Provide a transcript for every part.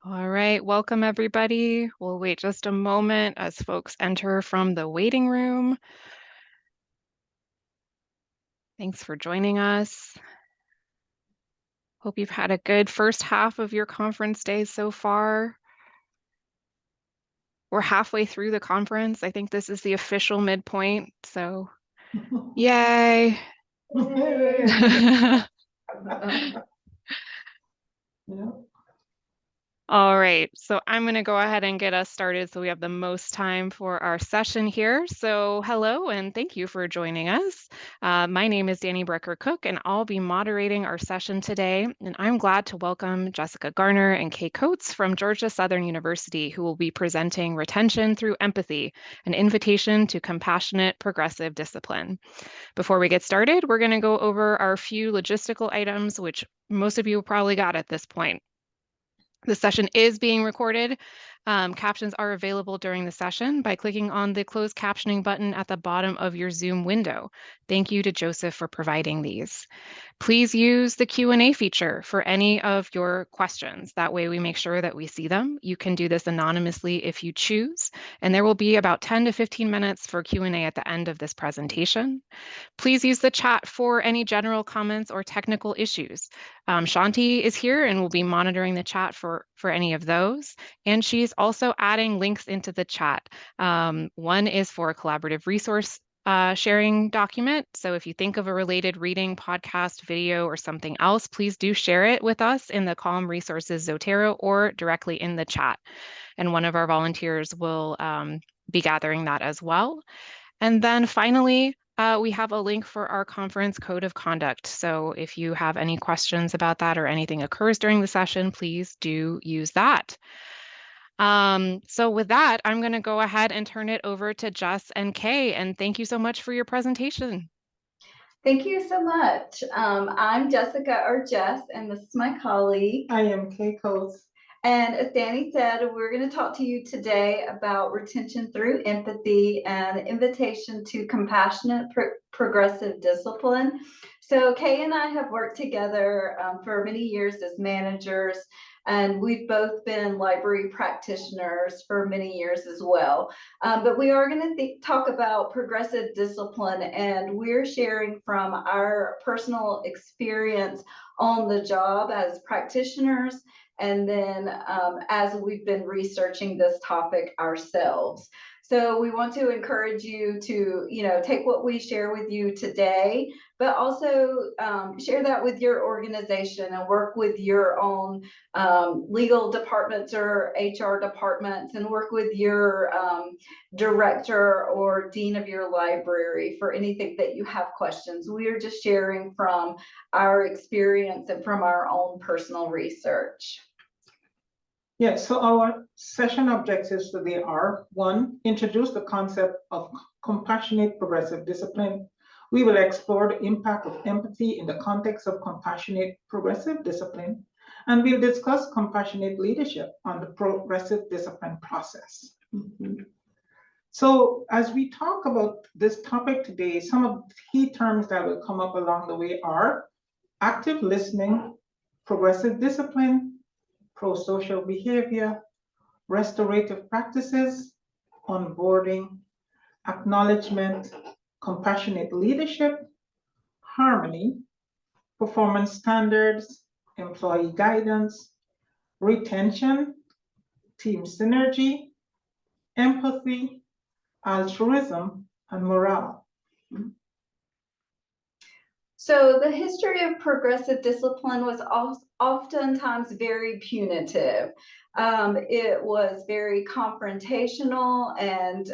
All right, welcome everybody. We'll wait just a moment as folks enter from the waiting room. Thanks for joining us. Hope you've had a good first half of your conference day so far. We're halfway through the conference. I think this is the official midpoint, so yay. Yeah. All right, so I'm going to go ahead and get us started so we have the most time for our session here. So hello and thank you for joining us. My name is Danny Brecker-Cook and I'll be moderating our session today. And I'm glad to welcome Jessica Garner and Kay Coates from Georgia Southern University, who will be presenting Retention Through Empathy, an invitation to compassionate progressive discipline. Before we get started, we're going to go over our few logistical items, which most of you probably got at this point. The session is being recorded. Captions are available during the session by clicking on the closed captioning button at the bottom of your Zoom window. Thank you to Joseph for providing these. Please use the Q&A feature for any of your questions. That way we make sure that we see them. You can do this anonymously if you choose, and there will be about 10 to 15 minutes for Q&A at the end of this presentation. Please use the chat for any general comments or technical issues. Shanti is here and will be monitoring the chat for any of those. And she's also adding links into the chat. One is for a collaborative resource sharing document. So if you think of a related reading, podcast, video, or something else, please do share it with us in the Calm Resources Zotero or directly in the chat. And one of our volunteers will be gathering that as well. And then finally, we have a link for our conference code of conduct. So if you have any questions about that or anything occurs during the session, please do use that. So with that, I'm going to go ahead and turn it over to Jess and Kay. And thank you so much for your presentation. Thank you so much. I'm Jessica or Jess, and this is my colleague. I am Kay Coates. And as Danny said, we're going to talk to you today about retention through empathy and invitation to compassionate progressive discipline. So Kay and I have worked together for many years as managers, and we've both been library practitioners for many years as well. But we are going to talk about progressive discipline, and we're sharing from our personal experience on the job as practitioners, and then as we've been researching this topic ourselves. So we want to encourage you to, take what we share with you today, but also share that with your organization and work with your own legal departments or HR departments, and work with your director or dean of your library for anything that you have questions. We are just sharing from our experience and from our own personal research. Yeah, so our session objectives today are: one, introduce the concept of compassionate progressive discipline. We will explore the impact of empathy in the context of compassionate progressive discipline, and we'll discuss compassionate leadership on the progressive discipline process. So as we talk about this topic today, some of the key terms that will come up along the way are active listening, progressive discipline, pro-social behavior, restorative practices, onboarding, acknowledgement, compassionate leadership, harmony, performance standards, employee guidance, retention, team synergy, empathy, altruism, and morale. So the history of progressive discipline was oftentimes very punitive. It was very confrontational, and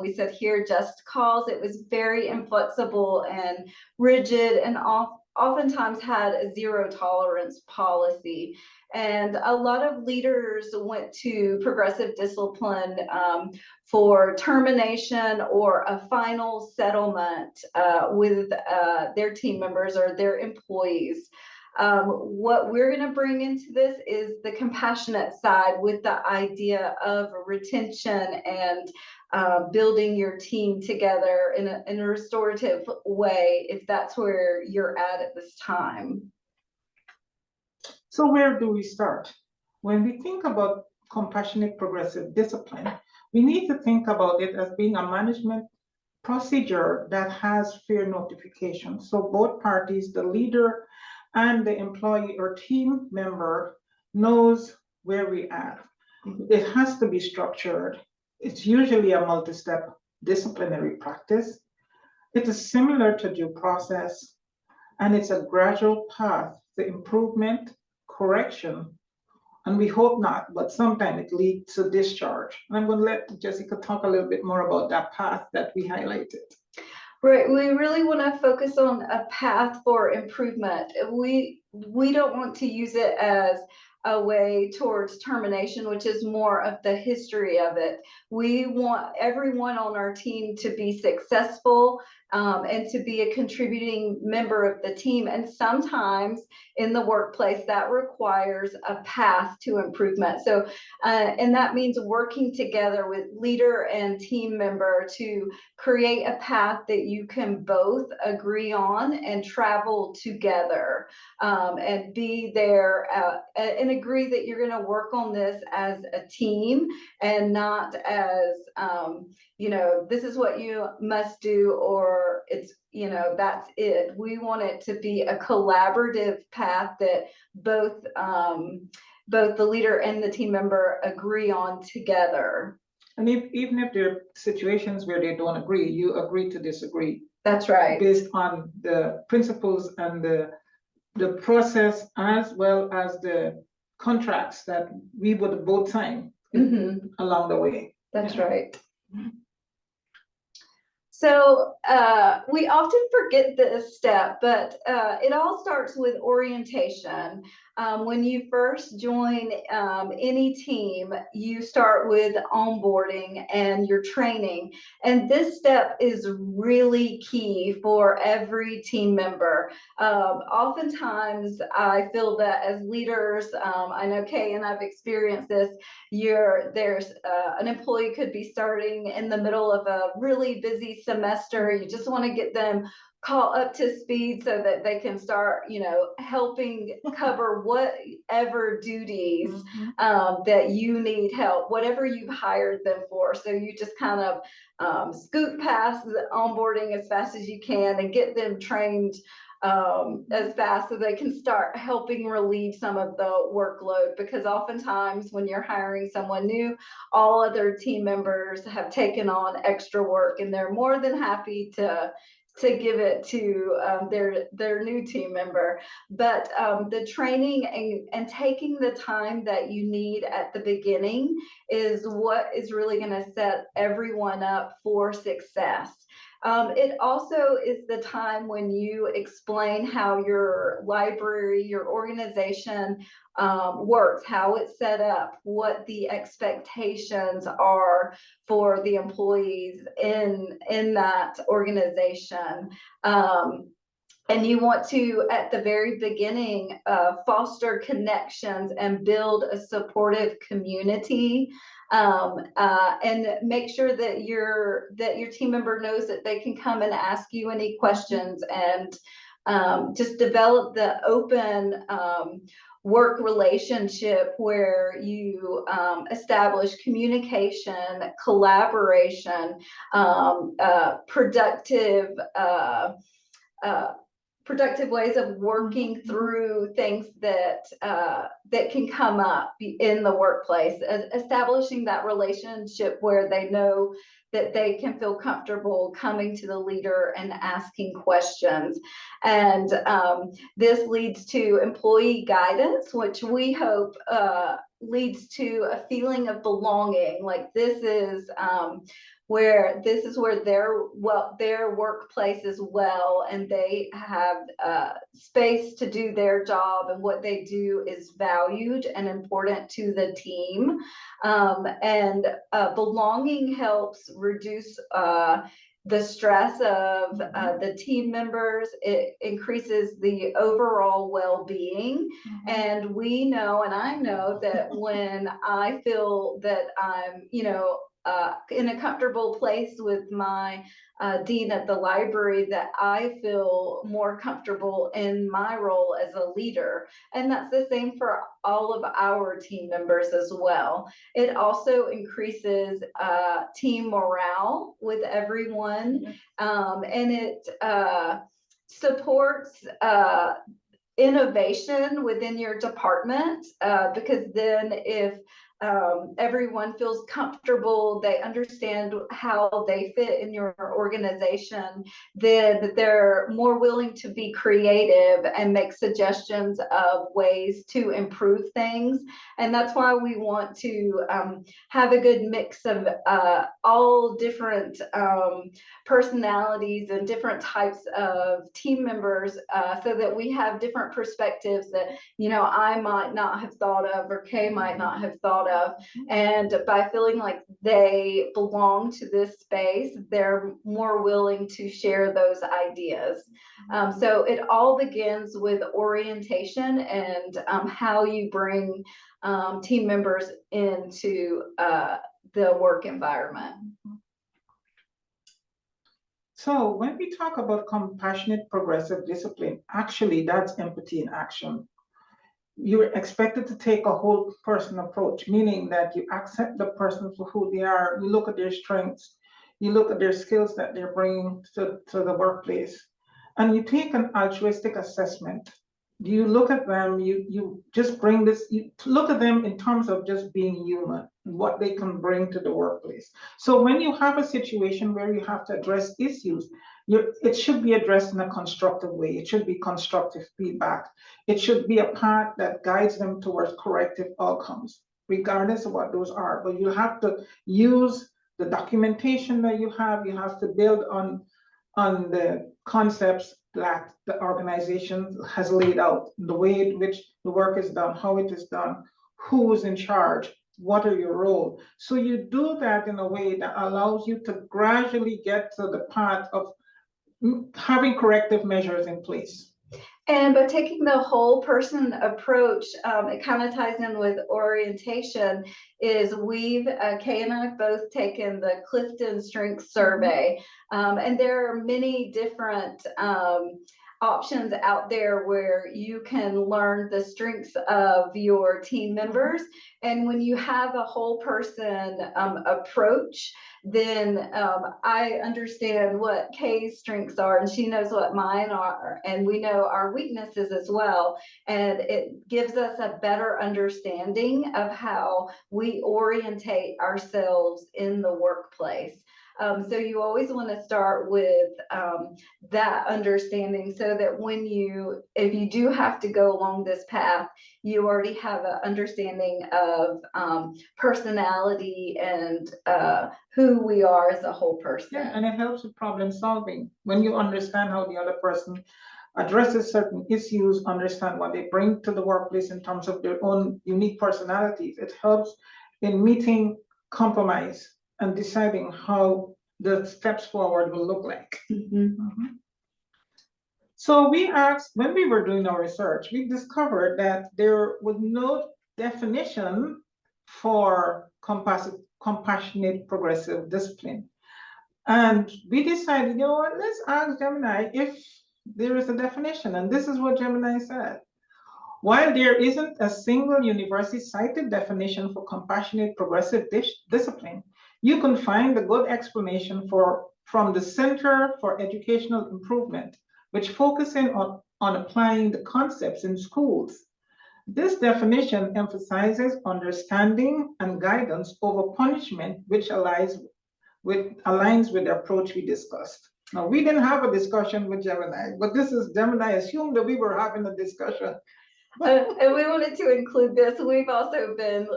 we said here just cause. It was very inflexible and rigid, and oftentimes had a zero tolerance policy. And a lot of leaders went to progressive discipline for termination or a final settlement with their team members or their employees. What we're going to bring into this is the compassionate side, with the idea of retention and building your team together in a restorative way, if that's where you're at this time. So where do we start? When we think about compassionate progressive discipline, we need to think about it as being a management procedure that has fair notification. So both parties, the leader and the employee or team member, knows where we are. It has to be structured. It's usually a multi-step disciplinary practice. It is similar to due process, and it's a gradual path to improvement, correction, and we hope not, but sometimes it leads to discharge. And I'm going to let Jessica talk a little bit more about that path that we highlighted. Right, we really want to focus on a path for improvement. We don't want to use it as a way towards termination, which is more of the history of it. We want everyone on our team to be successful and to be a contributing member of the team. And sometimes in the workplace that requires a path to improvement. So, and that means working together with leader and team member to create a path that you can both agree on and travel together, and be there and agree that you're going to work on this as a team and not as this is what you must do, or it's that's it. We want it to be a collaborative path that both the leader and the team member agree on together. And even if there are situations where they don't agree, you agree to disagree. That's right. Based on the principles and the process, as well as the contracts that we would both sign along the way. That's right. So we often forget this step, but it all starts with orientation. When you first join any team, you start with onboarding and your training. And this step is really key for every team member. Oftentimes, I feel that as leaders, I know Kay and I've experienced this, there's an employee could be starting in the middle of a really busy semester. You just want to get them caught up to speed so that they can start, helping cover whatever duties that you need help, whatever you've hired them for. So you just kind of scoot past the onboarding as fast as you can and get them trained as fast so they can start helping relieve some of the workload, because oftentimes when you're hiring someone new, all other team members have taken on extra work and they're more than happy to give it to their new team member. But the training and taking the time that you need at the beginning is what is really going to set everyone up for success. It also is the time when you explain how your library, your organization works, how it's set up, what the expectations are for the employees in that organization. And you want to, at the very beginning, foster connections and build a supportive community, and make sure that your team member knows that they can come and ask you any questions, and just develop the open work relationship where you establish communication, collaboration, productive ways of working through things that can come up in the workplace, establishing that relationship where they know that they can feel comfortable coming to the leader and asking questions. And this leads to employee guidance, which we hope leads to a feeling of belonging. Like this is where their workplace is well, and they have space to do their job, and what they do is valued and important to the team. And belonging helps reduce the stress of the team members. It increases the overall well-being. And we know, and I know that when I feel that I'm, in a comfortable place with my dean of the library that I feel more comfortable in my role as a leader. And that's the same for all of our team members as well. It also increases team morale with everyone, and it supports innovation within your department, because then if everyone feels comfortable, they understand how they fit in your organization, then they're more willing to be creative and make suggestions of ways to improve things. And that's why we want to have a good mix of all different personalities and different types of team members, so that we have different perspectives that, you know, I might not have thought of, or Kay might not have thought of. And by feeling like they belong to this space, they're more willing to share those ideas. So it all begins with orientation and how you bring team members into the work environment. So when we talk about compassionate progressive discipline, actually that's empathy in action. You're expected to take a whole person approach, meaning that you accept the person for who they are, you look at their strengths, you look at their skills that they're bringing to the workplace, and you take an altruistic assessment. You look at them, you just bring this, you look at them in terms of just being human, what they can bring to the workplace. So when you have a situation where you have to address issues, it should be addressed in a constructive way. It should be constructive feedback. It should be a path that guides them towards corrective outcomes, regardless of what those are. But you have to use the documentation that you have. You have to build on the concepts that the organization has laid out, the way in which the work is done, how it is done, who is in charge, what are your roles. So you do that in a way that allows you to gradually get to the path of having corrective measures in place. And by taking the whole person approach, it kind of ties in with orientation. Is we've Kay and I have both taken the Clifton Strengths Survey, and there are many different options out there where you can learn the strengths of your team members. And when you have a whole person approach, then I understand what Kay's strengths are, and she knows what mine are, and we know our weaknesses as well. And it gives us a better understanding of how we orientate ourselves in the workplace. So you always want to start with that understanding, so that if you do have to go along this path, you already have an understanding of personality and who we are as a whole person. Yeah, and it helps with problem solving. When you understand how the other person addresses certain issues, understand what they bring to the workplace in terms of their own unique personalities, it helps in meeting compromise and deciding how the steps forward will look like. So we asked, when we were doing our research, we discovered that there was no definition for compassionate progressive discipline. And we decided, you know what, let's ask Gemini if there is a definition. And this is what Gemini said. While there isn't a single university cited definition for compassionate progressive discipline, you can find a good explanation from the Center for Educational Improvement, which focusing on applying the concepts in schools. This definition emphasizes understanding and guidance over punishment, which aligns with the approach we discussed. Now, we didn't have a discussion with Gemini, but this is Gemini assumed that we were having a discussion. And we wanted to include this. We've also been,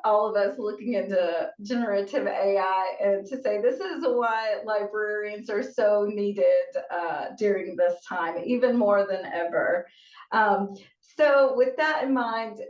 all of us, looking into generative AI, and to say this is why librarians are so needed during this time, even more than ever. So with that in mind,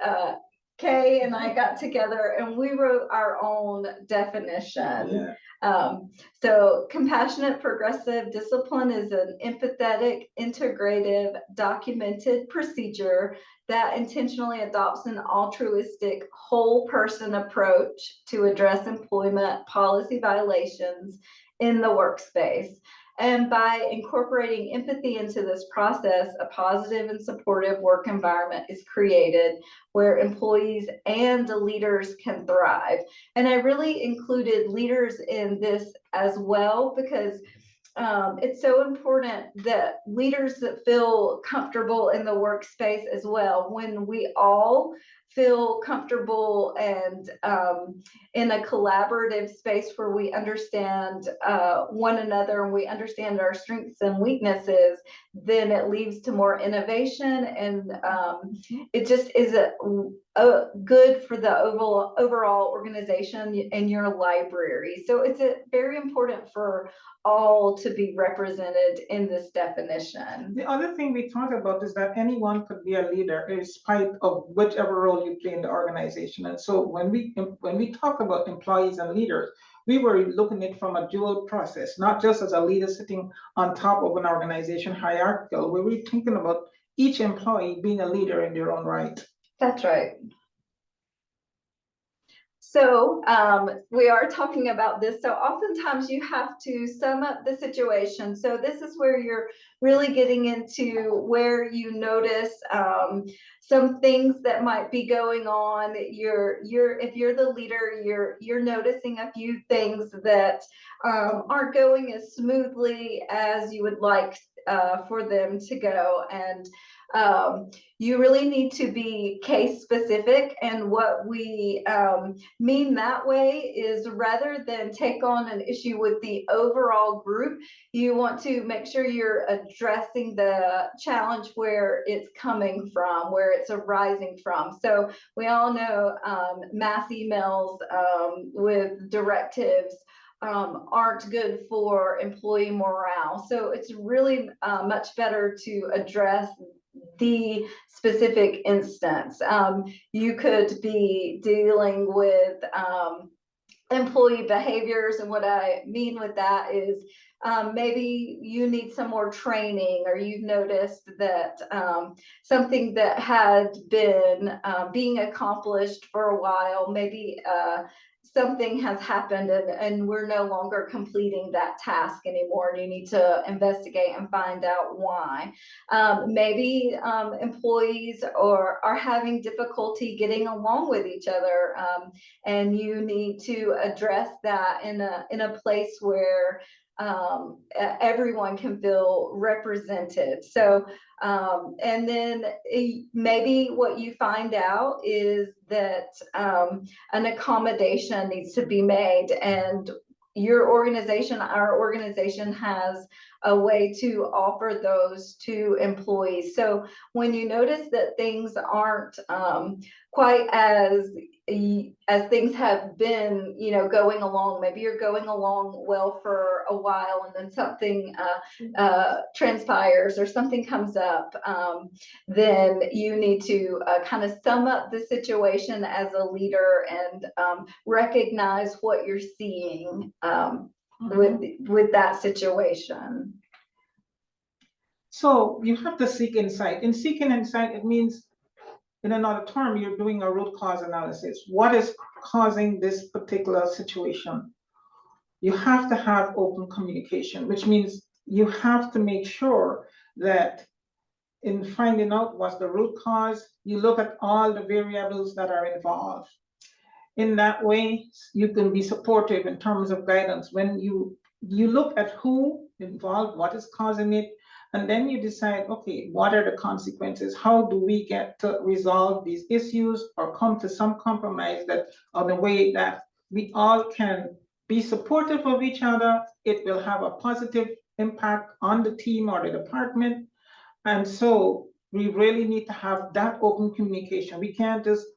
Kay and I got together and we wrote our own definition. Yeah. So compassionate progressive discipline is an empathetic, integrative, documented procedure that intentionally adopts an altruistic whole person approach to address employment policy violations in the workspace. And by incorporating empathy into this process, a positive and supportive work environment is created where employees and the leaders can thrive. And I really included leaders in this as well because it's so important that leaders that feel comfortable in the workspace as well. When we all feel comfortable and in a collaborative space where we understand one another and we understand our strengths and weaknesses, then it leads to more innovation, and it just is a good for the overall organization in your library. So it's very important for all to be represented in this definition. The other thing we talked about is that anyone could be a leader in spite of whichever role you play in the organization. And so when we talk about employees and leaders, we were looking at it from a dual process, not just as a leader sitting on top of an organization hierarchical. We were thinking about each employee being a leader in their own right. That's right. So we are talking about this. So oftentimes you have to sum up the situation. So this is where you're really getting into where you notice some things that might be going on. If you're the leader, you're noticing a few things that aren't going as smoothly as you would like for them to go. And you really need to be case specific, and what we mean that way is rather than take on an issue with the overall group, you want to make sure you're addressing the challenge where it's coming from, where it's arising from. So we all know mass emails with directives aren't good for employee morale. So it's really much better to address the specific instance. You could be dealing with employee behaviors, and what I mean with that is maybe you need some more training, or you've noticed that something that had been being accomplished for a while, maybe something has happened and we're no longer completing that task anymore, and you need to investigate and find out why. Maybe employees are having difficulty getting along with each other, and you need to address that in a place where everyone can feel represented. So and then maybe what you find out is that an accommodation needs to be made, and your organization, our organization, has a way to offer those to employees. So when you notice that things aren't quite as things have been, going along, maybe you're going along well for a while and then something transpires or something comes up, then you need to kind of sum up the situation as a leader and recognize what you're seeing with that situation. So you have to seek insight. In seeking insight, it means, in another term, you're doing a root cause analysis. What is causing this particular situation? You have to have open communication, which means you have to make sure that in finding out what's the root cause, you look at all the variables that are involved. In that way, you can be supportive in terms of guidance. When you look at who involved, what is causing it, and then you decide, okay, what are the consequences? How do we get to resolve these issues or come to some compromise that on a way that we all can be supportive of each other? It will have a positive impact on the team or the department. And so we really need to have that open communication. We can't just,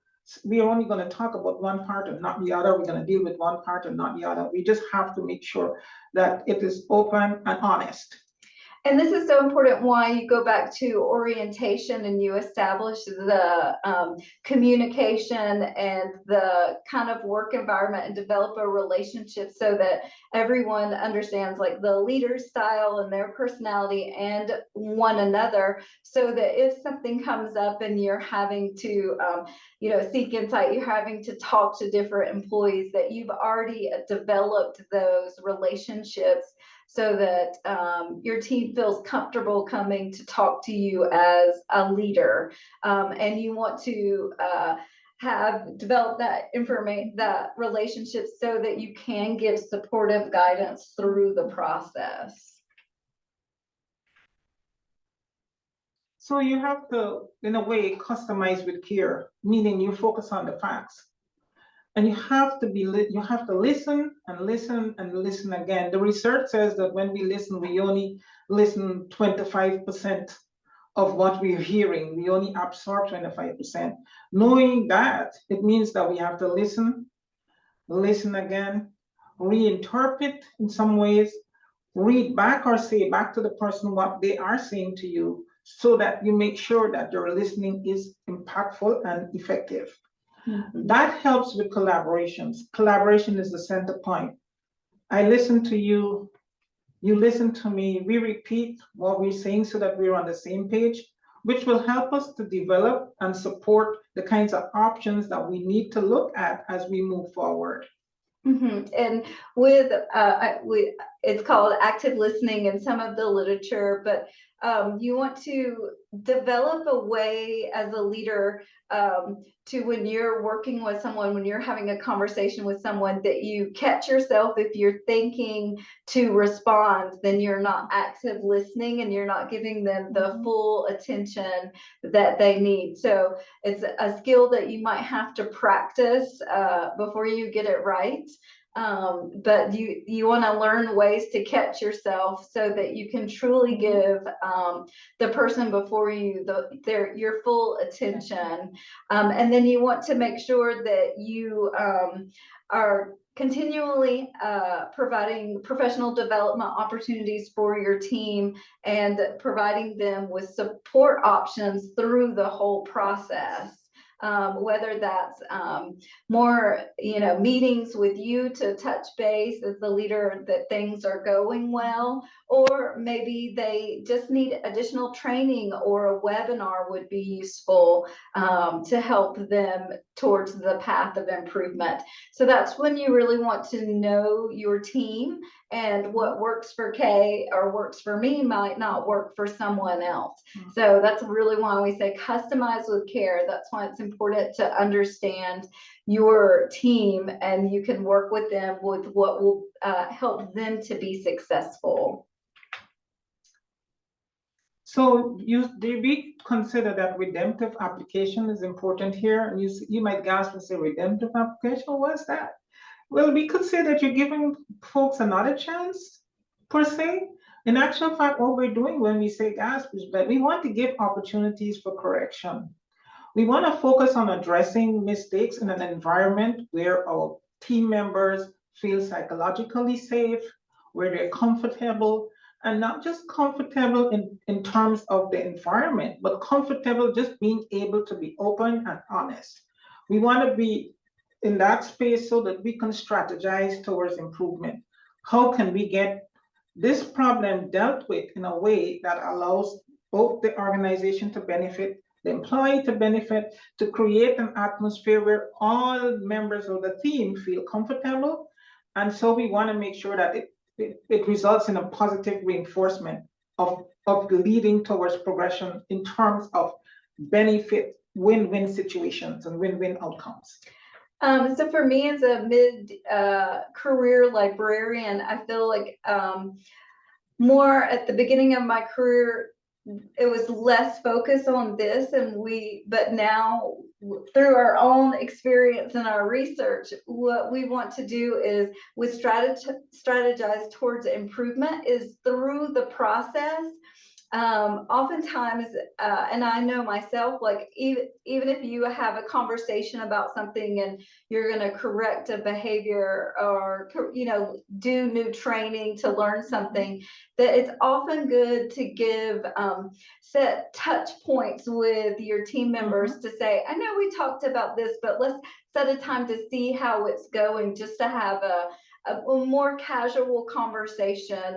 we're only going to talk about one part and not the other. We're going to deal with one part and not the other. We just have to make sure that it is open and honest. And this is so important why you go back to orientation and you establish the communication and the kind of work environment and develop a relationship so that everyone understands like the leader's style and their personality and one another, so that if something comes up and you're having to seek insight, you're having to talk to different employees, that you've already developed those relationships so that your team feels comfortable coming to talk to you as a leader. And you want to have developed that information, that relationship, so that you can give supportive guidance through the process. So you have to, in a way, customize with care, meaning you focus on the facts. And you have to listen and listen and listen again. The research says that when we listen, we only listen 25% of what we're hearing. We only absorb 25%. Knowing that, it means that we have to listen again, reinterpret in some ways, read back or say back to the person what they are saying to you, so that you make sure that your listening is impactful and effective. That helps with collaborations. Collaboration is the center point. I listen to you, you listen to me, we repeat what we're saying so that we're on the same page, which will help us to develop and support the kinds of options that we need to look at as we move forward. And with it's called active listening in some of the literature, but you want to develop a way as a leader to, when you're working with someone, when you're having a conversation with someone, that you catch yourself. If you're thinking to respond, then you're not active listening and you're not giving them the full attention that they need. So it's a skill that you might have to practice before you get it right. But you want to learn ways to catch yourself so that you can truly give the person before you your full attention. And then you want to make sure that you are continually providing professional development opportunities for your team and providing them with support options through the whole process. Whether that's more, meetings with you to touch base as the leader that things are going well, or maybe they just need additional training, or a webinar would be useful to help them towards the path of improvement. So that's when you really want to know your team, and what works for Kay or works for me might not work for someone else. So that's really why we say customize with care. That's why it's important to understand your team, and you can work with them with what will help them to be successful. So do we consider that redemptive application is important here? And you might gasp and say, redemptive application, what's that? Well, we could say that you're giving folks another chance, per se. In actual fact, what we're doing when we say gasp is that we want to give opportunities for correction. We want to focus on addressing mistakes in an environment where our team members feel psychologically safe, where they're comfortable, and not just comfortable in terms of the environment, but comfortable just being able to be open and honest. We want to be in that space so that we can strategize towards improvement. How can we get this problem dealt with in a way that allows both the organization to benefit, the employee to benefit, to create an atmosphere where all members of the team feel comfortable? And so we want to make sure that it results in a positive reinforcement of leading towards progression in terms of benefit, win-win situations and win-win outcomes. So for me, as a mid-career librarian, I feel like more at the beginning of my career, it was less focused on this, but now through our own experience and our research, what we want to do is strategize towards improvement is through the process. oftentimes, and I know myself, like even if you have a conversation about something and you're going to correct a behavior or, you know, do new training to learn something, that it's often good to give set touch points with your team members to say, I know we talked about this, but let's set a time to see how it's going, just to have a more casual conversation,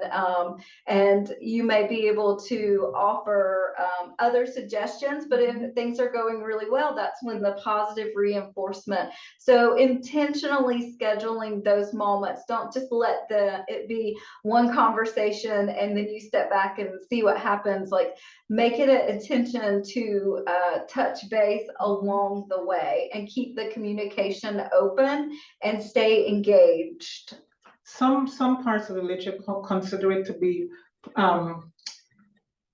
and you may be able to offer other suggestions. But if things are going really well, that's when the positive reinforcement. So intentionally scheduling those moments. Don't just let it be one conversation and then you step back and see what happens. Like, make it an intention to touch base along the way and keep the communication open and stay engaged. Some parts of the literature consider it to be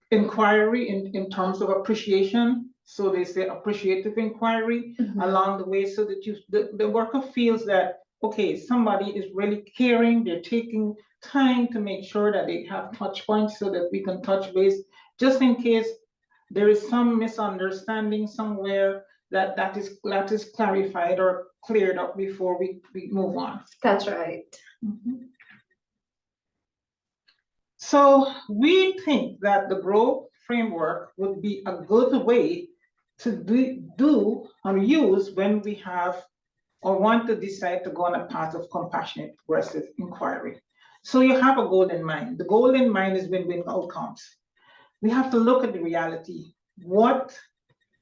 inquiry in terms of appreciation. So they say appreciative inquiry along the way, so that the worker feels that, okay, somebody is really caring, they're taking time to make sure that they have touch points so that we can touch base, just in case there is some misunderstanding somewhere, that is clarified or cleared up before we move on. That's right. So we think that the growth framework would be a good way to do or use when we have or want to decide to go on a path of compassionate progressive inquiry. So you have a goal in mind. The goal in mind is win-win outcomes. We have to look at the reality. What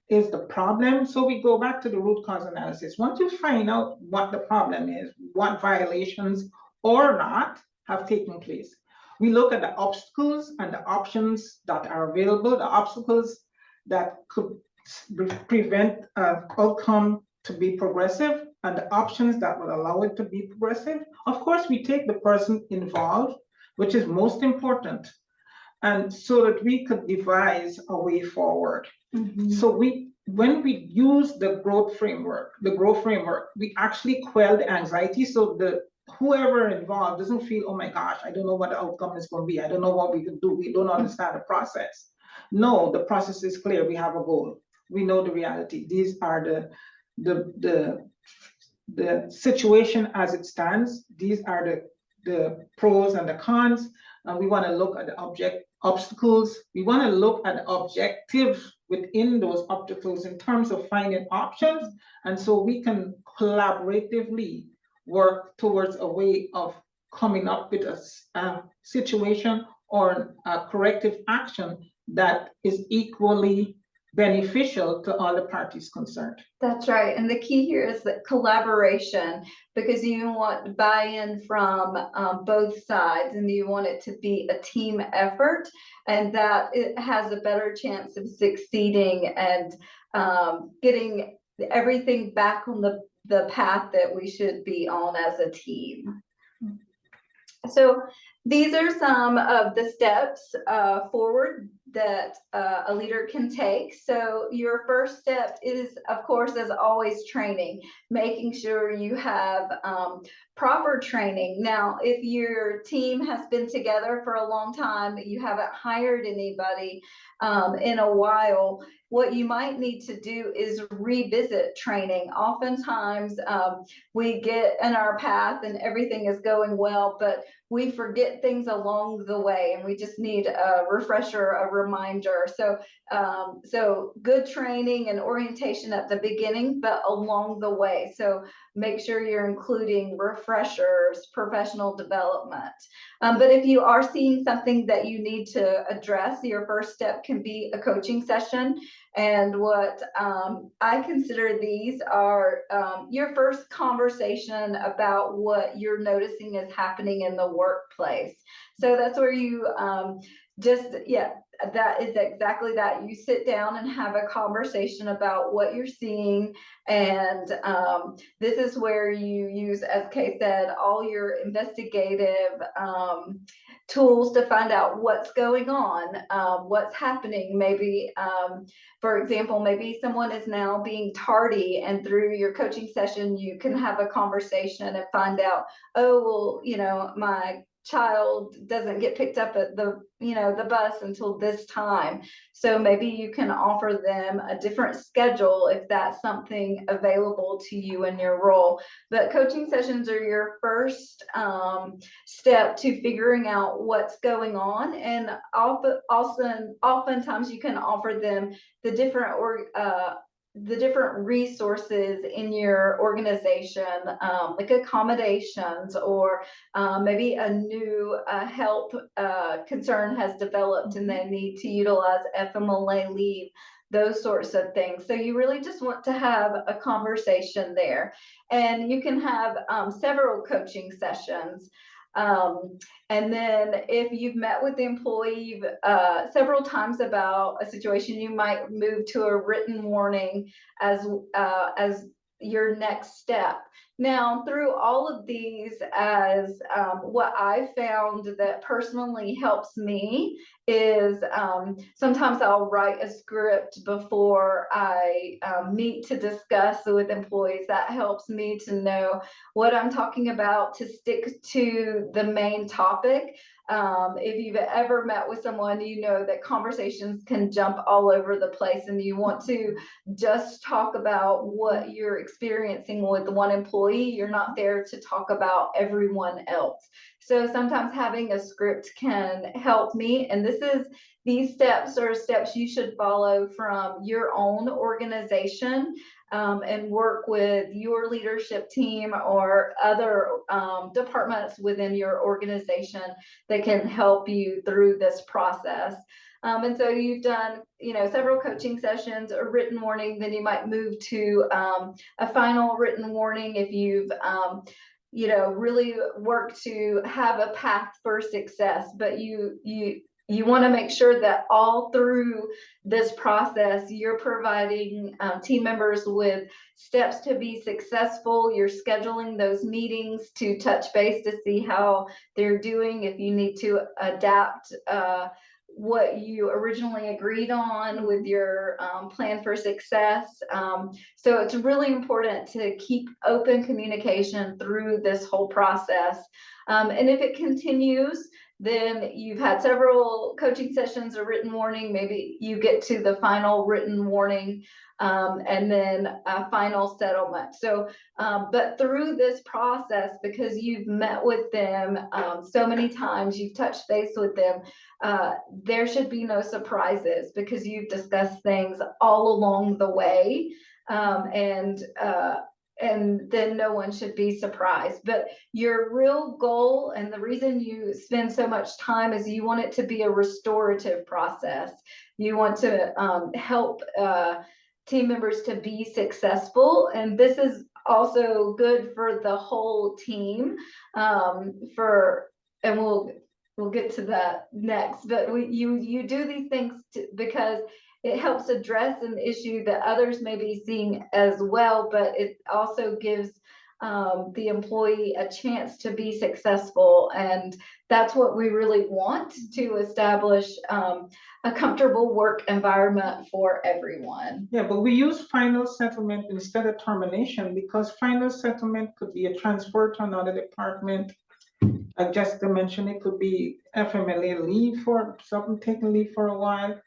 is the problem? So we go back to the root cause analysis. Once you find out what the problem is, what violations or not have taken place, we look at the obstacles and the options that are available, the obstacles that could prevent an outcome to be progressive, and the options that would allow it to be progressive. Of course, we take the person involved, which is most important, and so that we could devise a way forward. So when we use the growth framework, we actually quell the anxiety, so whoever involved doesn't feel, oh my gosh, I don't know what the outcome is going to be. I don't know what we can do. We don't understand the process. No, the process is clear. We have a goal. We know the reality. These are the situation as it stands. These are the pros and the cons. And we want to look at the obstacles. We want to look at the objective within those obstacles in terms of finding options. And so we can collaboratively work towards a way of coming up with a situation or a corrective action that is equally beneficial to all the parties concerned. That's right. And the key here is that collaboration, because you want buy-in from both sides, and you want it to be a team effort, and that it has a better chance of succeeding and getting everything back on the path that we should be on as a team. So these are some of the steps forward that a leader can take. So your first step is, of course, as always, training, making sure you have proper training. Now, if your team has been together for a long time, you haven't hired anybody in a while, what you might need to do is revisit training. Oftentimes we get in our path and everything is going well, but we forget things along the way, and we just need a refresher, a reminder. So good training and orientation at the beginning, but along the way. So make sure you're including refreshers, professional development. But if you are seeing something that you need to address, your first step can be a coaching session. And what I consider these are your first conversation about what you're noticing is happening in the workplace. So that's where you that is exactly that. You sit down and have a conversation about what you're seeing. And this is where you use, as Kay said, all your investigative tools to find out what's going on, what's happening. Maybe, for example, maybe someone is now being tardy, and through your coaching session, you can have a conversation and find out, oh, well, you know, my child doesn't get picked up at the bus until this time. So maybe you can offer them a different schedule if that's something available to you in your role. But coaching sessions are your first step to figuring out what's going on, and oftentimes you can offer them the different resources in your organization, like accommodations, or maybe a new health concern has developed and they need to utilize FMLA leave, those sorts of things. So you really just want to have a conversation there. And you can have several coaching sessions. And then if you've met with the employee several times about a situation, you might move to a written warning as your next step. Now, through all of these, as what I found that personally helps me is sometimes I'll write a script before I meet to discuss with employees. That helps me to know what I'm talking about, to stick to the main topic. If you've ever met with someone, you know that conversations can jump all over the place, and you want to just talk about what you're experiencing with one employee. You're not there to talk about everyone else. So sometimes having a script can help me. And these steps are steps you should follow from your own organization, and work with your leadership team or other departments within your organization that can help you through this process. And so you've done, several coaching sessions, a written warning, then you might move to a final written warning if you've really work to have a path for success. But you want to make sure that all through this process, you're providing team members with steps to be successful. You're scheduling those meetings to touch base to see how they're doing, if you need to adapt what you originally agreed on with your plan for success. So it's really important to keep open communication through this whole process. And if it continues, then you've had several coaching sessions, a written warning, maybe you get to the final written warning, and then a final settlement. So, but through this process, because you've met with them so many times, you've touched base with them, there should be no surprises, because you've discussed things all along the way. And then no one should be surprised. But your real goal, and the reason you spend so much time, is you want it to be a restorative process. You want to help team members to be successful. And this is also good for the whole team. And we'll get to that next. But you do these things because it helps address an issue that others may be seeing as well, but it also gives the employee a chance to be successful. And that's what we really want, to establish a comfortable work environment for everyone. Yeah, but we use final settlement instead of termination, because final settlement could be a transfer to another department. Like Jessica mentioned, it could be FMLA leave, for something, taking leave for a while.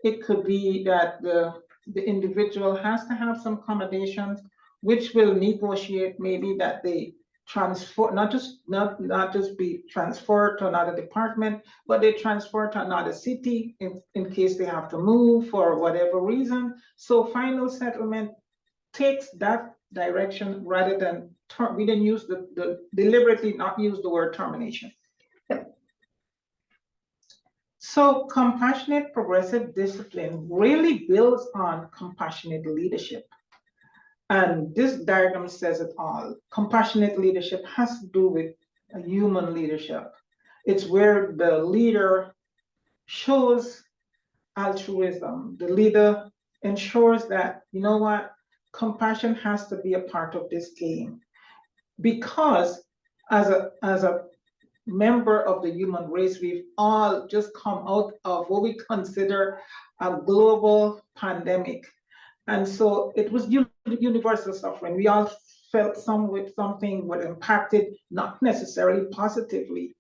It could be that the individual has to have some accommodations, which will negotiate maybe that they transfer, not just be transferred to another department, but they transfer to another city in case they have to move for whatever reason. So final settlement takes that direction, rather than we didn't use the deliberately not use the word termination. So compassionate progressive discipline really builds on compassionate leadership. And this diagram says it all. Compassionate leadership has to do with human leadership. It's where the leader shows altruism. The leader ensures that, you know what, compassion has to be a part of this game. Because as a member of the human race, we've all just come out of what we consider a global pandemic. And so it was universal suffering. We all felt something what impacted, not necessarily positively.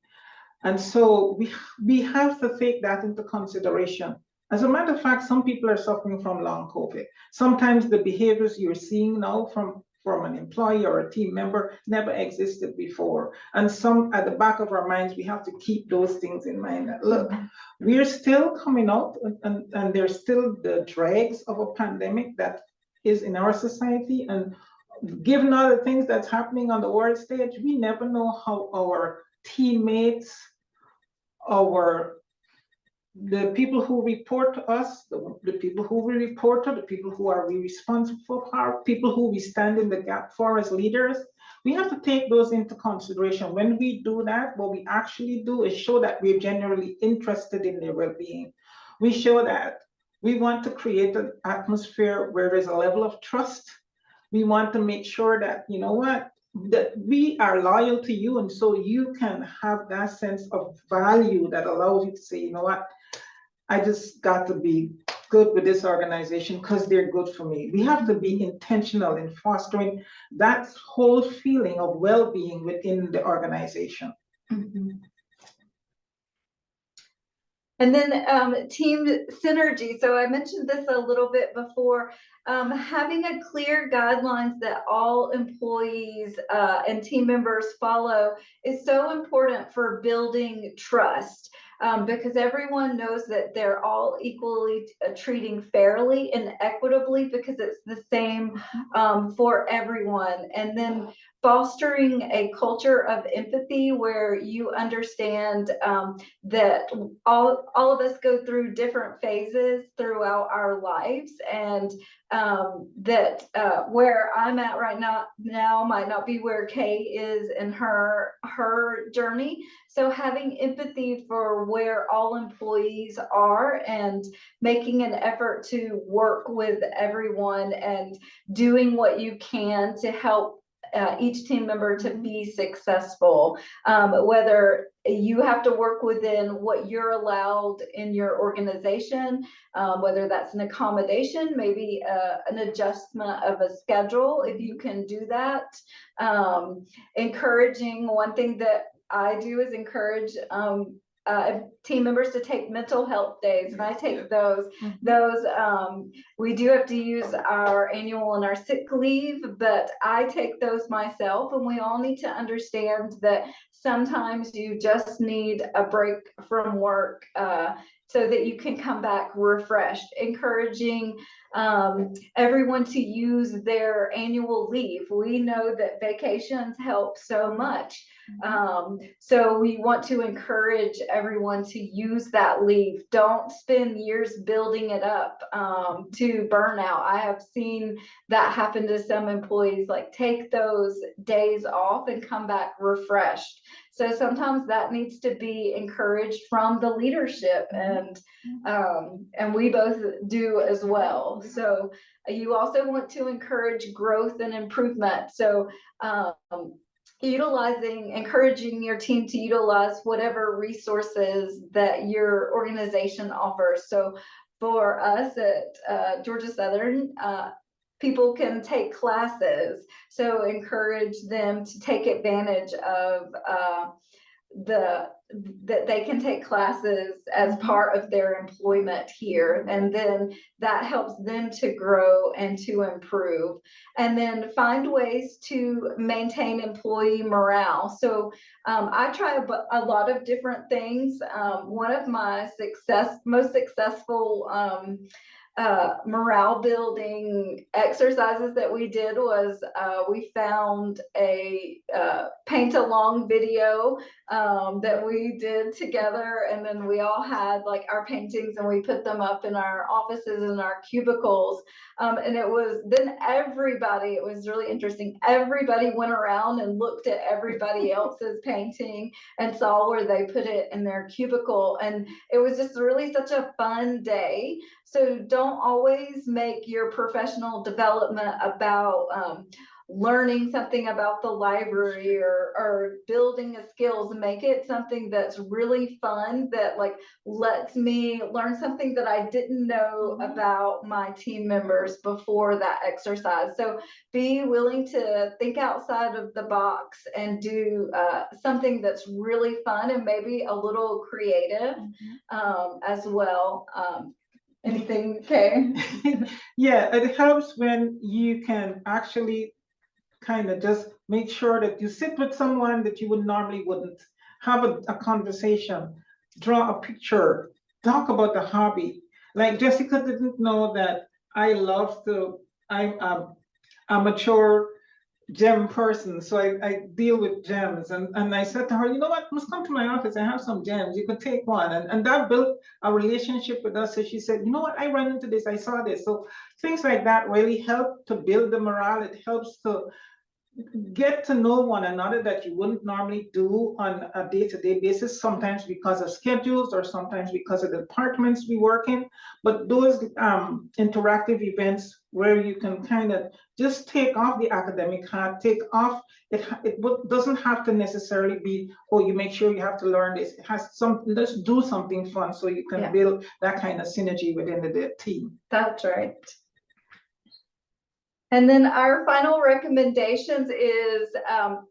And so we have to take that into consideration. As a matter of fact, some people are suffering from long COVID. Sometimes the behaviors you're seeing now from an employee or a team member never existed before. And some at the back of our minds, we have to keep those things in mind. That, look, we're still coming out and there's still the dregs of a pandemic that is in our society. And given all the things that's happening on the world stage, we never know how our teammates, our the people who report to us, the people who we report to, the people who are we responsible for, people who we stand in the gap for as leaders, we have to take those into consideration. When we do that, what we actually do is show that we're genuinely interested in their well-being. We show that we want to create an atmosphere where there's a level of trust. We want to make sure that, you know what, that we are loyal to you, and so you can have that sense of value that allows you to say, you know what, I just got to be good with this organization because they're good for me. We have to be intentional in fostering that whole feeling of well-being within the organization. Mhm. And then team synergy. So I mentioned this a little bit before. Having a clear guidelines that all employees and team members follow is so important for building trust. Because everyone knows that they're all equally treating fairly and equitably, because it's the same for everyone. And then fostering a culture of empathy where you understand that all of us go through different phases throughout our lives, and that where I'm at right now might not be where Kay is in her journey. So having empathy for where all employees are and making an effort to work with everyone and doing what you can to help each team member to be successful, whether you have to work within what you're allowed in your organization, whether that's an accommodation, maybe an adjustment of a schedule, if you can do that. Encouraging, one thing that I do is encourage team members to take mental health days, and I take those. We do have to use our annual and our sick leave, but I take those myself, and we all need to understand that sometimes you just need a break from work so that you can come back refreshed. Encouraging everyone to use their annual leave. We know that vacations help so much. So we want to encourage everyone to use that leave. Don't spend years building it up to burnout. I have seen that happen to some employees, like take those days off and come back refreshed. So sometimes that needs to be encouraged from the leadership, and we both do as well. So you also want to encourage growth and improvement. So encouraging your team to utilize whatever resources that your organization offers. So for us at Georgia Southern, people can take classes, so encourage them to take advantage of that they can take classes as part of their employment here, and then that helps them to grow and to improve. And then find ways to maintain employee morale. So I try a lot of different things. One of my most successful morale building exercises that we did was we found a paint along video that we did together, and then we all had like our paintings and we put them up in our offices and our cubicles, and it was really interesting, everybody went around and looked at everybody else's painting and saw where they put it in their cubicle, and it was just really such a fun day. So don't always make your professional development about learning something about the library or building a skills, make it something that's really fun, that like lets me learn something that I didn't know about my team members before that exercise. So be willing to think outside of the box and do something that's really fun and maybe a little creative as well. Anything, okay? Yeah, it helps when you can actually kind of just make sure that you sit with someone that you would normally wouldn't, have a conversation, draw a picture, talk about the hobby. Like Jessica didn't know that I love to, I'm a mature gem person, so I deal with gems. And I said to her, you know what, must come to my office. I have some gems. You could take one. And that built a relationship with us. So she said, you know what, I ran into this, I saw this. So things like that really help to build the morale. It helps to get to know one another that you wouldn't normally do on a day-to-day basis, sometimes because of schedules or sometimes because of the departments we work in. But those interactive events where you can kind of just take off the academic hat, take off, doesn't have to necessarily be, oh, you make sure you have to learn this. It has some, let's do something fun so you can build that kind of synergy within the team. That's right. And then our final recommendations is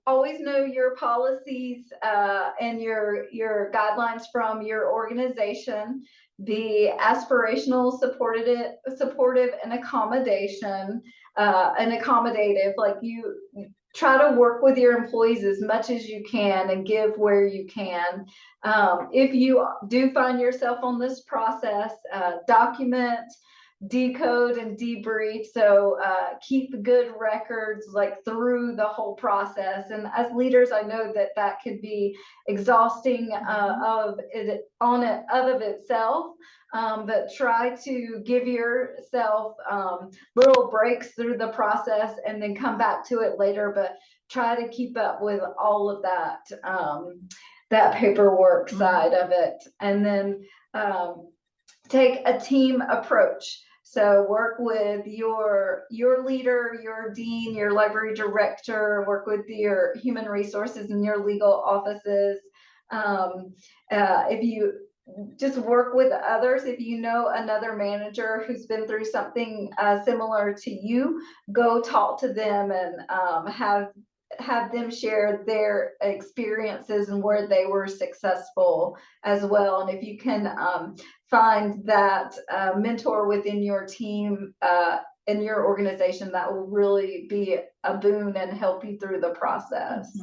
always know your policies and your guidelines from your organization. Be aspirational, supportive, and accommodative. Like you try to work with your employees as much as you can and give where you can. If you do find yourself on this process, document, decode, and debrief. So keep good records like through the whole process. And as leaders, I know that that could be exhausting of itself. But try to give yourself little breaks through the process and then come back to it later. But try to keep up with all of that that paperwork side of it, and then take a team approach. So work with your leader, your dean, your library director, work with your human resources and your legal offices. If you just work with others, if you know another manager who's been through something similar to you, go talk to them and have them share their experiences and where they were successful as well. And if you can find that mentor within your team in your organization, that will really be a boon and help you through the process.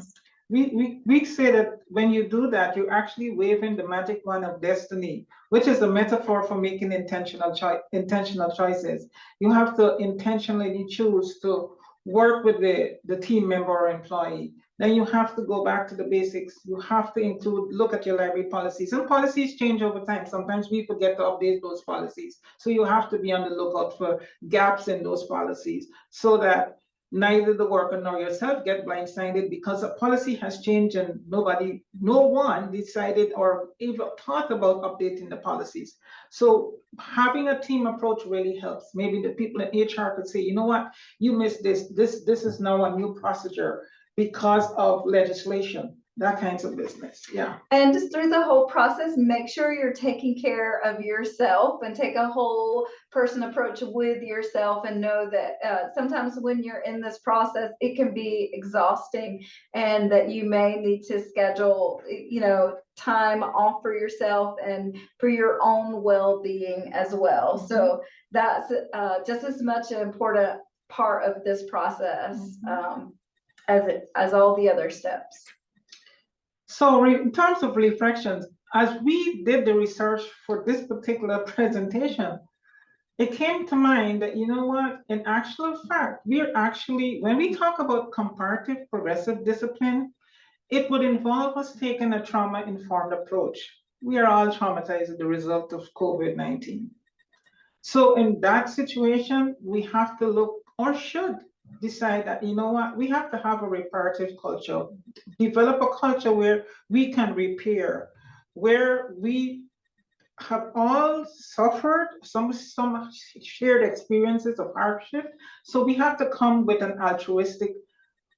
We say that when you do that, you're actually waving the magic wand of destiny, which is a metaphor for making intentional choices. You have to intentionally choose to work with the team member or employee. Then you have to go back to the basics. You have to look at your library policies. And policies change over time. Sometimes we forget to update those policies. So you have to be on the lookout for gaps in those policies so that neither the worker nor yourself get blindsided because a policy has changed and no one decided or even thought about updating the policies. So having a team approach really helps. Maybe the people in HR could say, you know what, you missed this. This is now a new procedure because of legislation. That kinds of business, yeah. And just through the whole process, make sure you're taking care of yourself and take a whole person approach with yourself, and know that sometimes when you're in this process, it can be exhausting, and that you may need to schedule, time off for yourself and for your own well-being as well. So that's just as much an important part of this process as all the other steps. So in terms of reflections, as we did the research for this particular presentation, it came to mind that, you know what, in actual fact, when we talk about comparative progressive discipline, it would involve us taking a trauma-informed approach. We are all traumatized as the result of COVID-19. So in that situation, we have to look, or should decide that, you know what, we have to have a reparative culture, develop a culture where we can repair, where we have all suffered some shared experiences of hardship. So we have to come with an altruistic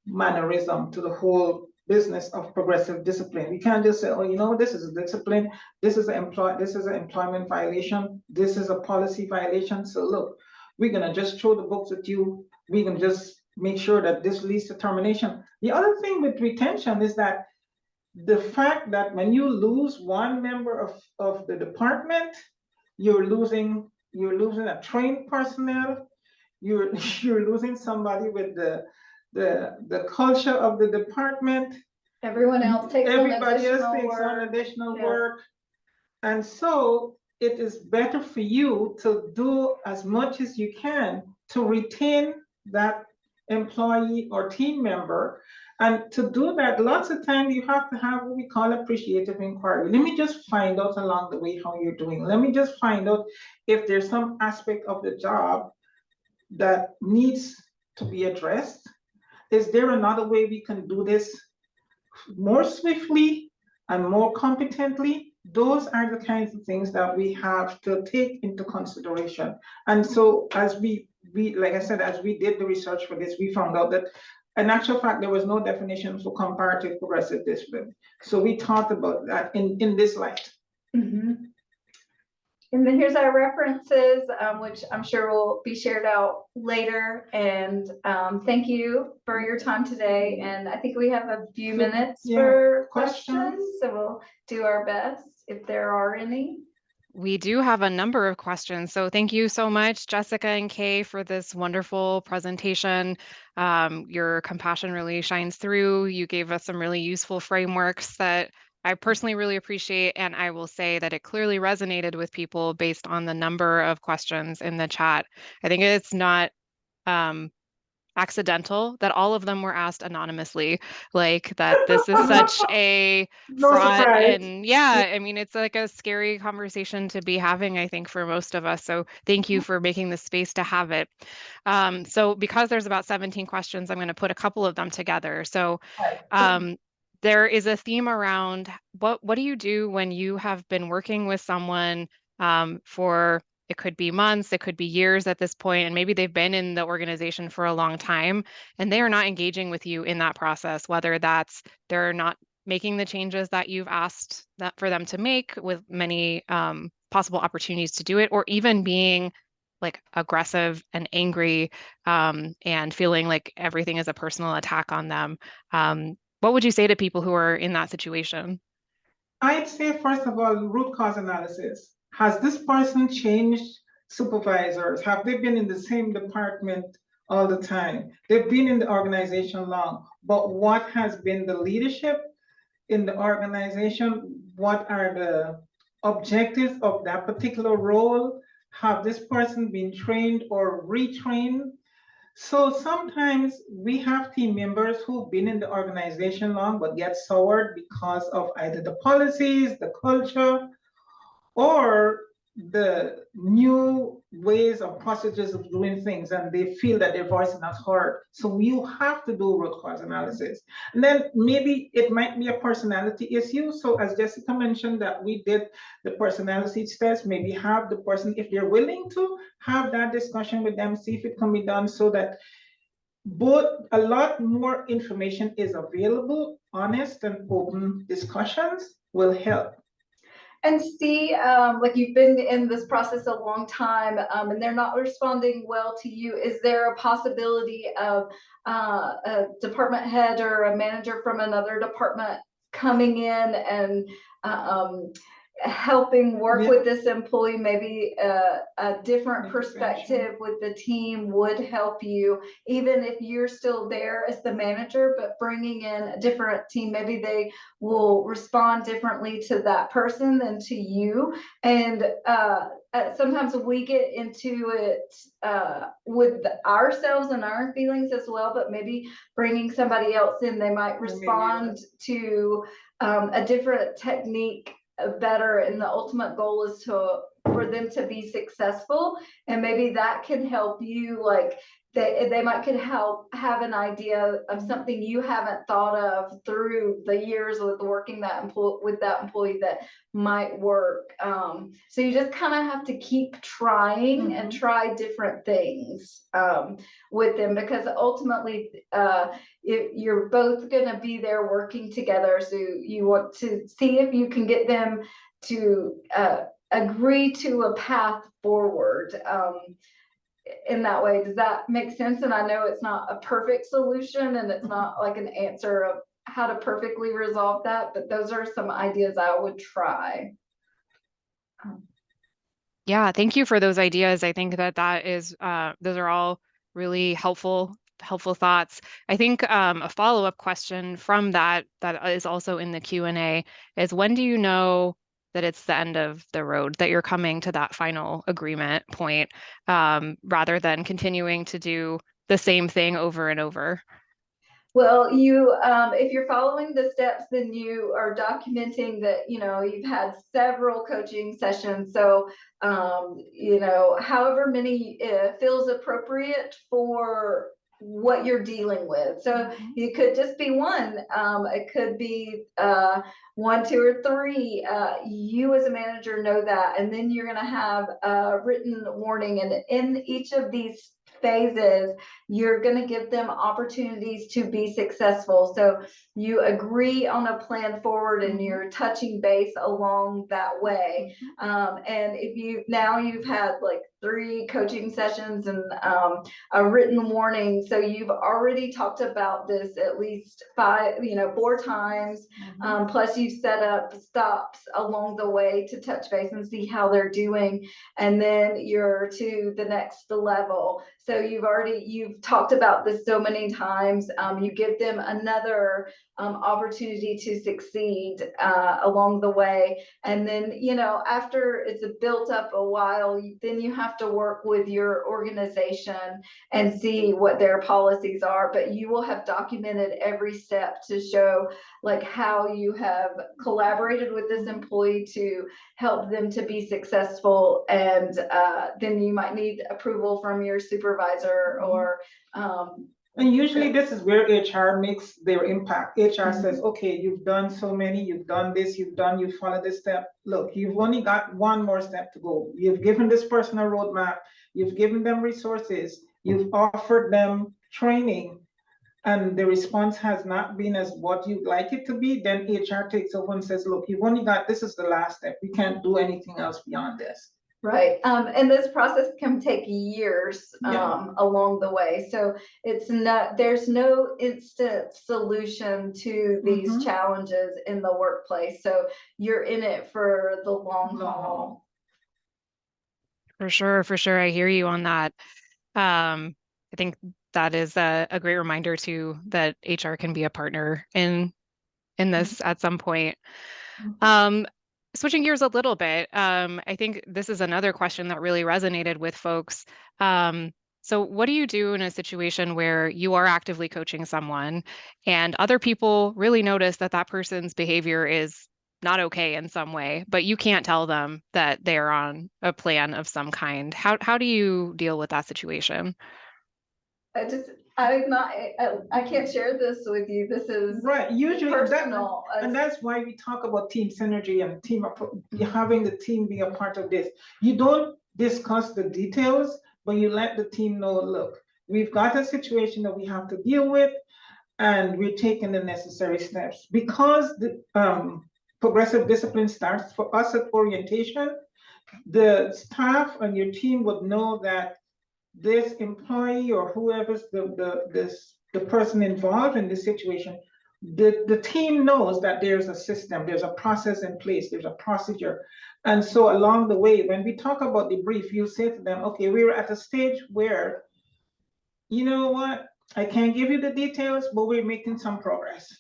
mannerism to the whole business of progressive discipline. We can't just say, oh, you know, this is a discipline, this is an employment violation, this is a policy violation. So look, we're gonna just throw the books at you. We're gonna just make sure that this leads to termination. The other thing with retention is that the fact that when you lose one member of the department, you're losing a trained personnel, you're you're losing somebody with the culture of the department. Everyone else takes on Everybody else additional takes on work. additional Yeah. work. And so it is better for you to do as much as you can to retain that employee or team member. And to do that, lots of times you have to have what we call appreciative inquiry. Let me just find out along the way how you're doing. Let me just find out if there's some aspect of the job that needs to be addressed. Is there another way we can do this more swiftly and more competently? Those are the kinds of things that we have to take into consideration. And so as we like I said, as we did the research for this, we found out that in actual fact, there was no definition for comparative progressive discipline. So we talked about that in this light. Mm-hmm. And then here's our references, which I'm sure will be shared out later. And thank you for your time today. And I think we have a few minutes for questions. So we'll do our best if there are any. We do have a number of questions. So thank you so much, Jessica and Kay, for this wonderful presentation. Your compassion really shines through. You gave us some really useful frameworks that I personally really appreciate. And I will say that it clearly resonated with people based on the number of questions in the chat. I think it's not accidental that all of them were asked anonymously, like that this is such a No fraught surprise. and yeah, I mean, it's like a scary conversation to be having, I think, for most of us. So thank you for making the space to have it. So because there's about 17 questions, I'm going to put a couple of them together. So there is a theme around what do you do when you have been working with someone for it could be months, it could be years at this point, and maybe they've been in the organization for a long time and they are not engaging with you in that process, whether that's they're not making the changes that you've asked that for them to make with many possible opportunities to do it, or even being like aggressive and angry and feeling like everything is a personal attack on them. What would you say to people who are in that situation? I'd say, first of all, root cause analysis. Has this person changed supervisors? Have they been in the same department all the time? They've been in the organization long, but what has been the leadership in the organization? What are the objectives of that particular role? Have this person been trained or retrained? So sometimes we have team members who've been in the organization long but get soured because of either the policies, the culture, or the new ways or procedures of doing things, and they feel that their voice is not heard. So you have to do root cause analysis. And then maybe it might be a personality issue. So as Jessica mentioned, that we did the personality test, maybe have the person, if they're willing to, have that discussion with them, see if it can be done so that both a lot more information is available. Honest and open discussions will help. And see, like you've been in this process a long time, and they're not responding well to you. Is there a possibility of a department head or a manager from another department coming in and helping work with this employee? Maybe a different perspective with the team would help you, even if you're still there as the manager, but bringing in a different team. Maybe they will respond differently to that person than to you. And sometimes we get into it with ourselves and our feelings as well, but maybe bringing somebody else in, they might respond to a different technique better, and the ultimate goal is for them to be successful. And maybe that can help you like they might could help have an idea of something you haven't thought of through the years with working with that employee that might work. So you just kind of have to keep trying and try different things with them, because ultimately you're both going to be there working together. So you want to see if you can get them to agree to a path forward. In that way. Does that make sense? And I know it's not a perfect solution and it's not like an answer of how to perfectly resolve that, but those are some ideas I would try. Yeah, thank you for those ideas. I think that is those are all really helpful thoughts. I think a follow-up question from that is also in the Q&A is, when do you know that it's the end of the road, that you're coming to that final agreement point, rather than continuing to do the same thing over and over? Well, if you're following the steps, then you are documenting that, you've had several coaching sessions. So, however many feels appropriate for what you're dealing with. So it could just be one. It could be 1, 2, or 3. You as a manager know that, and then you're going to have a written warning. And in each of these phases, you're going to give them opportunities to be successful. So you agree on a plan forward and you're touching base along that way. And if you've had like 3 coaching sessions and a written warning, so you've already talked about this at least 4 times. Plus you've set up stops along the way to touch base and see how they're doing. And then you're to the next level. So you've talked about this so many times. You give them another opportunity to succeed along the way. And then, after it's built up a while, then you have to work with your organization and see what their policies are. But you will have documented every step to show like how you have collaborated with this employee to help them to be successful. And then you might need approval from your supervisor or and usually this is where HR makes their impact. HR says, okay, you've done so many, you've done this, you followed this step. Look, you've only got one more step to go. You've given this person a roadmap, you've given them resources, you've offered them training, and the response has not been as what you'd like it to be. Then HR takes over and says, look, you've only got, this is the last step. We can't do anything else beyond this. Right. And this process can take years along the way. So there's no instant solution to these challenges in the workplace. So you're in it for the long haul. For sure. I hear you on that. I think that is a great reminder too, that HR can be a partner in this at some point. Switching gears a little bit, I think this is another question that really resonated with folks. So what do you do in a situation where you are actively coaching someone and other people really notice that that person's behavior is not okay in some way, but you can't tell them that they're on a plan of some kind? How do you deal with that situation? I can't share this with you. This is right. Usually personal. And that's why we talk about team synergy and having the team be a part of this. You don't discuss the details, but you let the team know, look, we've got a situation that we have to deal with, and we're taking the necessary steps. Because the progressive discipline starts for us at orientation, the staff and your team would know that this employee or whoever's the person involved in this situation, the team knows that there's a system, there's a process in place, there's a procedure. And so along the way, when we talk about the brief, you say to them, okay, we're at a stage where, you know what, I can't give you the details, but we're making some progress.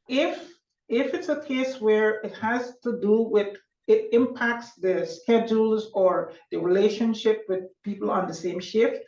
If it's a case where it has to do with, it impacts the schedules or the relationship with people on the same shift,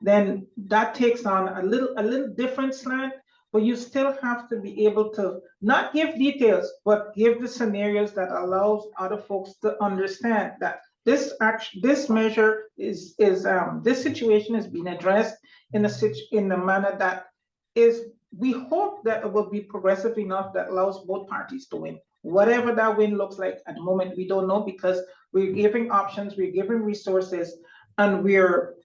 then that takes on a little different slant. But you still have to be able to not give details, but give the scenarios that allows other folks to understand that this measure is this situation is being addressed in a manner that is, we hope that it will be progressive enough that allows both parties to win. Whatever that win looks like at the moment, we don't know, because we're giving options, we're giving resources, and we're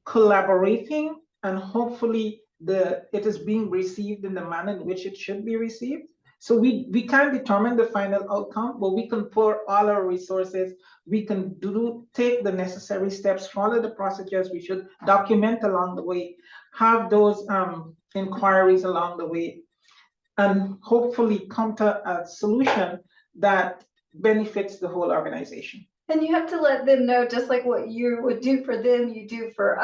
collaborating, and hopefully it is being received in the manner in which it should be received. So we can't determine the final outcome, but we can pour all our resources. We can take the necessary steps, follow the procedures we should, document along the way, have those inquiries along the way, and hopefully come to a solution that benefits the whole organization. And you have to let them know, just like what you would do for them, you do for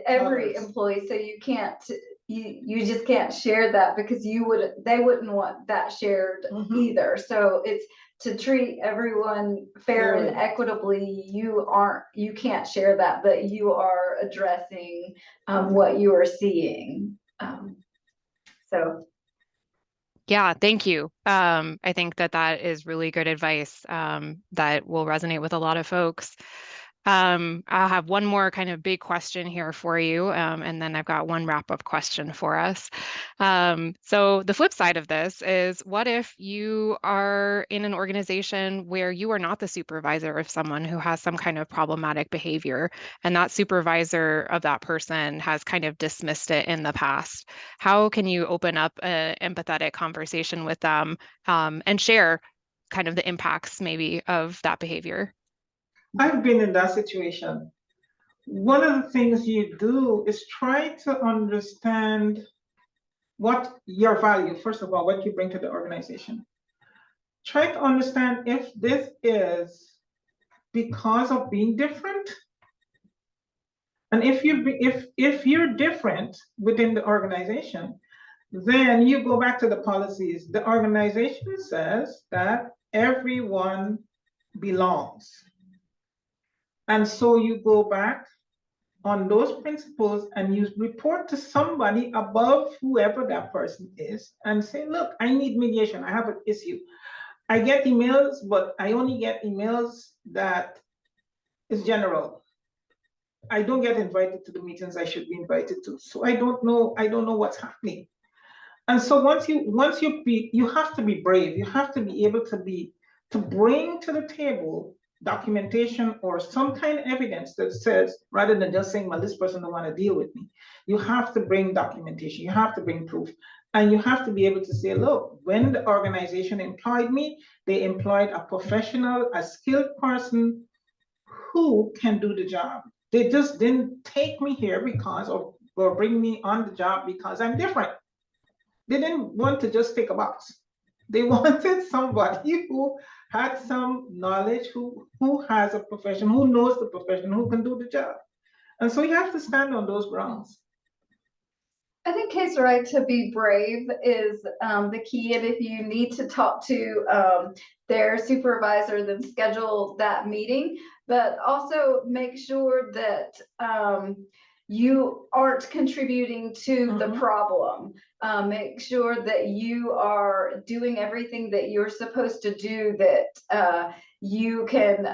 every employee. So you can't, you just can't share that, because they wouldn't want that shared either. So it's to treat everyone fair and equitably. You can't share that, but you are addressing what you are seeing. So. Yeah, thank you. I think that is really good advice that will resonate with a lot of folks. I'll have one more kind of big question here for you, and then I've got one wrap-up question for us. So the flip side of this is, what if you are in an organization where you are not the supervisor of someone who has some kind of problematic behavior, and that supervisor of that person has kind of dismissed it in the past? How can you open up an empathetic conversation with them and share kind of the impacts maybe of that behavior? I've been in that situation. One of the things you do is try to understand what your value, first of all, what you bring to the organization. Try to understand if this is because of being different. And if you're different within the organization, then you go back to the policies. The organization says that everyone belongs. And so you go back on those principles and you report to somebody above whoever that person is and say, look, I need mediation. I have an issue. I get emails, but I only get emails that is general. I don't get invited to the meetings I should be invited to. So I don't know what's happening. And so you have to be brave. You have to be able to bring to the table documentation or some kind of evidence that says, rather than just saying, well, this person don't want to deal with me, you have to bring documentation, you have to bring proof. And you have to be able to say, look, when the organization employed me, they employed a professional, a skilled person who can do the job. They just didn't take me here or bring me on the job because I'm different. They didn't want to just take a box. They wanted somebody who had some knowledge, who has a profession, who knows the profession, who can do the job. And so you have to stand on those grounds. I think Kay's right, to be brave is the key. And if you need to talk to their supervisor, then schedule that meeting. But also make sure that you aren't contributing to the problem. Make sure that you are doing everything that you're supposed to do, that you can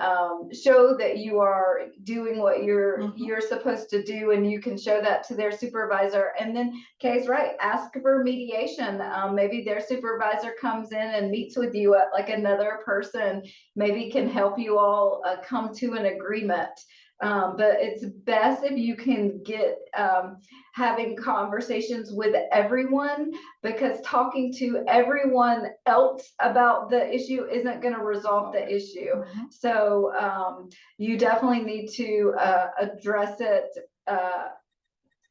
show that you are doing what you're supposed to do, and you can show that to their supervisor. And then Kay's right, ask for mediation. Maybe their supervisor comes in and meets with you at like another person, maybe can help you all come to an agreement. But it's best if you can get having conversations with everyone, because talking to everyone else about the issue isn't going to resolve the issue. So you definitely need to address it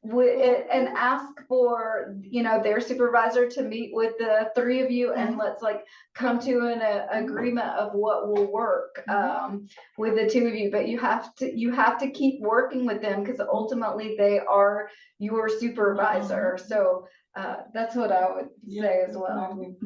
and ask for, their supervisor to meet with the three of you, and let's come to an agreement of what will work with the two of you. But you have to keep working with them, because ultimately they are your supervisor. So that's what I would say as well.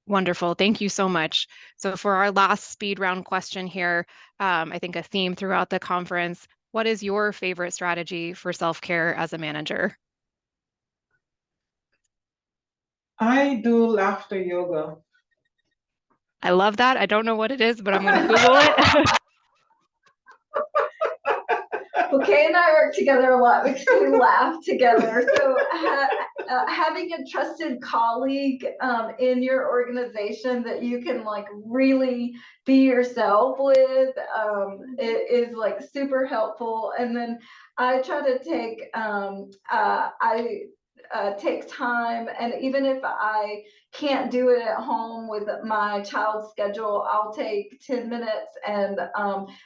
Wonderful. Thank you so much. So for our last speed round question here, I think a theme throughout the conference: what is your favorite strategy for self-care as a manager? I do laughter yoga. I love that. I don't know what it is, but I'm going to Google it. Well, Kay and I work together a lot because we laugh together. So having a trusted colleague in your organization that you can like really be yourself with is like super helpful. And then I try to take take time, and even if I can't do it at home with my child's schedule, I'll take 10 minutes and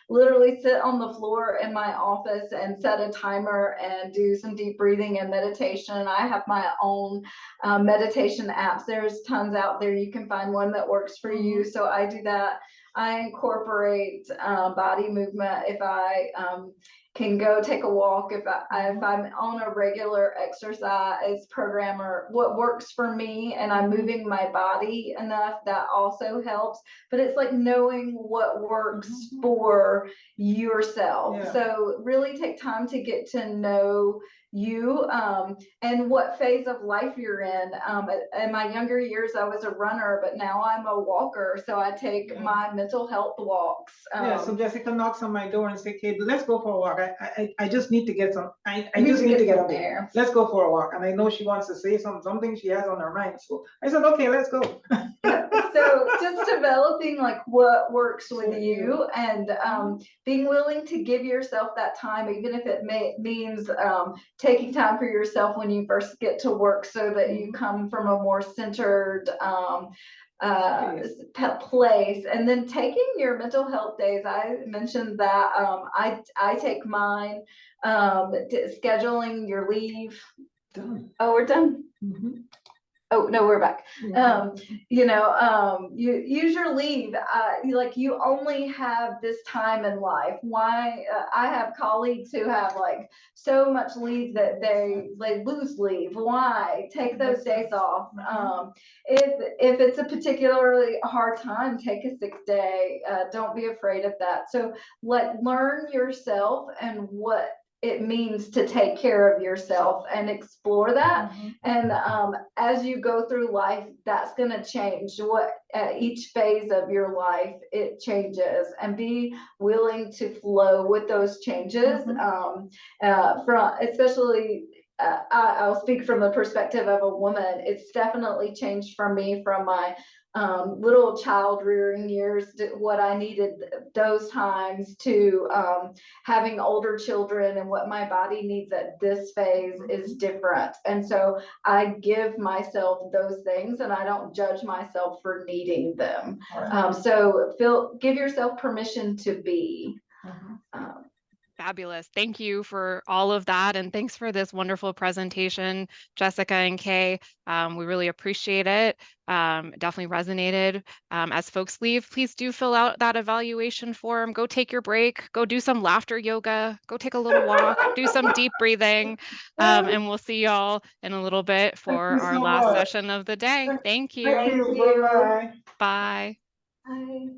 literally sit on the floor in my office and set a timer and do some deep breathing and meditation. I have my own meditation apps. There's tons out there. You can find one that works for you. So I do that. I incorporate body movement if I can go take a walk, if I'm on a regular exercise program or what works for me and I'm moving my body enough, that also helps. But it's like knowing what works for yourself. Yeah. So really take time to get to know you and what phase of life you're in my younger years I was a runner, but now I'm a walker, so I take my mental health walks. Yeah, so Jessica knocks on my door and say, "Kate, let's go for a walk. I just need to get some. I just need to get up there. Let's go for a walk." And I know she wants to say something she has on her mind. So I said, "Okay, let's go." So just developing like what works with you, and being willing to give yourself that time, even if it means taking time for yourself when you first get to work, so that you come from a more centered place. And then taking your mental health days, I mentioned that I take mine, scheduling your leave. Done. Oh, we're done. Oh no, we're back. You use your leave. You only have this time in life. Why? I have colleagues who have like so much leave that they lose leave. Why? Take those days off. If it's a particularly hard time, take a sick day. Don't be afraid of that. So learn yourself and what it means to take care of yourself and explore that. And as you go through life, that's going to change. What at each phase of your life it changes, and be willing to flow with those changes. From especially I'll speak from the perspective of a woman. It's definitely changed for me from my little child rearing years, what I needed those times, to having older children, and what my body needs at this phase is different. And so I give myself those things, and I don't judge myself for needing them. So give yourself permission to be. Fabulous. Thank you for all of that. And thanks for this wonderful presentation, Jessica and Kay. We really appreciate it. Definitely resonated. As folks leave, please do fill out that evaluation form. Go take your break. Go do some laughter yoga. Go take a little walk. Do some deep breathing. And we'll see y'all in a little bit for our last session of the day. Thank you. Thank you. Bye. Bye.